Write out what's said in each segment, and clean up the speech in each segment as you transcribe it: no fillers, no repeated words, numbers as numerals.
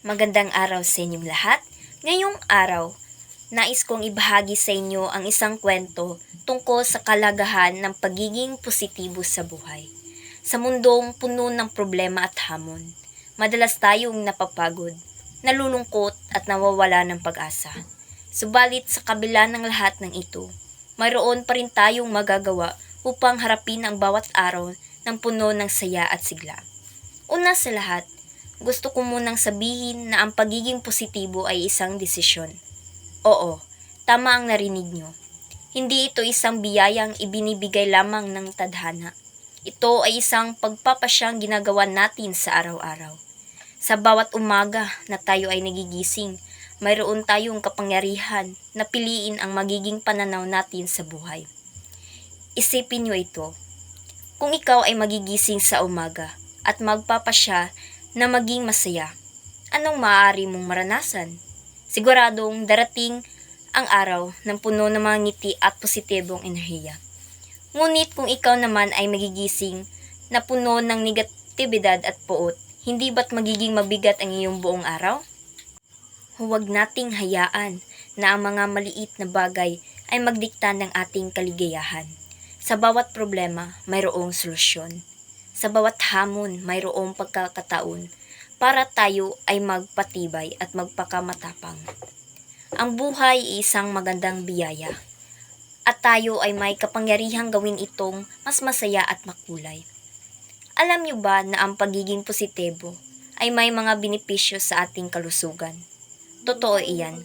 Magandang araw sa inyong lahat. Ngayong araw, nais kong ibahagi sa inyo ang isang kwento tungkol sa kalagahan ng pagiging positibo sa buhay. Sa mundong puno ng problema at hamon, madalas tayong napapagod, nalulungkot at nawawala ng pag-asa. Subalit sa kabila ng lahat ng ito, mayroon pa rin tayong magagawa upang harapin ang bawat araw ng puno ng saya at sigla. Una sa lahat, gusto ko munang sabihin na ang pagiging positibo ay isang desisyon. Oo, tama ang narinig nyo. Hindi ito isang biyayang ibinibigay lamang ng tadhana. Ito ay isang pagpapasyang ginagawa natin sa araw-araw. Sa bawat umaga na tayo ay nagigising, mayroon tayong kapangyarihan na piliin ang magiging pananaw natin sa buhay. Isipin nyo ito. Kung ikaw ay magigising sa umaga at magpapasya na maging masaya, anong maaari mong maranasan? Siguradong darating ang araw ng puno ng mga ngiti at positibong enerhiya. Ngunit kung ikaw naman ay magigising na puno ng negatibidad at puot, hindi ba't magiging mabigat ang iyong buong araw? Huwag nating hayaan na ang mga maliit na bagay ay magdikta ng ating kaligayahan. Sa bawat problema, mayroong solusyon. Sa bawat hamon, mayroong pagkakataon para tayo ay magpatibay at magpakamatapang. Ang buhay ay isang magandang biyaya at tayo ay may kapangyarihang gawin itong mas masaya at makulay. Alam niyo ba na ang pagiging positibo ay may mga benepisyo sa ating kalusugan? Totoo iyan.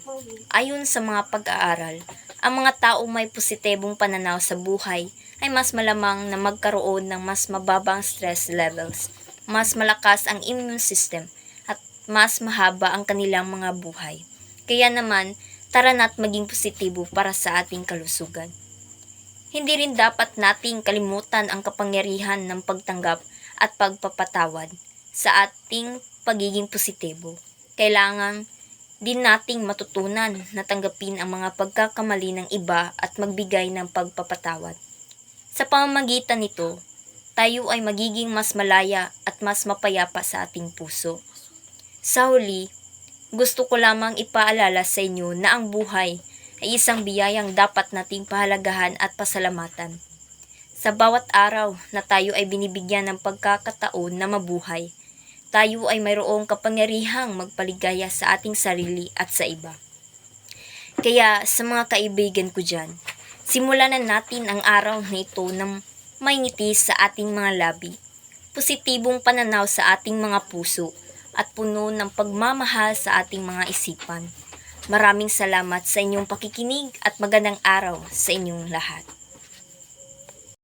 Ayon sa mga pag-aaral, ang mga taong may positibong pananaw sa buhay ay mas malamang na magkaroon ng mas mababang stress levels, mas malakas ang immune system, at mas mahaba ang kanilang mga buhay. Kaya naman, tara na't maging positibo para sa ating kalusugan. Hindi rin dapat nating kalimutan ang kapangyarihan ng pagtanggap at pagpapatawad sa ating pagiging positibo. Kailangan din nating matutunan na tanggapin ang mga pagkakamali ng iba at magbigay ng pagpapatawad. Sa pamamagitan nito, tayo ay magiging mas malaya at mas mapayapa sa ating puso. Sa huli, gusto ko lamang ipaalala sa inyo na ang buhay ay isang biyayang dapat nating pahalagahan at pasalamatan. Sa bawat araw na tayo ay binibigyan ng pagkakataon na mabuhay, tayo ay mayroong kapangyarihang magpaligaya sa ating sarili at sa iba. Kaya sa mga kaibigan ko dyan, simulan na natin ang araw na ito ng may ngiti sa ating mga labi, positibong pananaw sa ating mga puso, at puno ng pagmamahal sa ating mga isipan. Maraming salamat sa inyong pakikinig at magandang araw sa inyong lahat.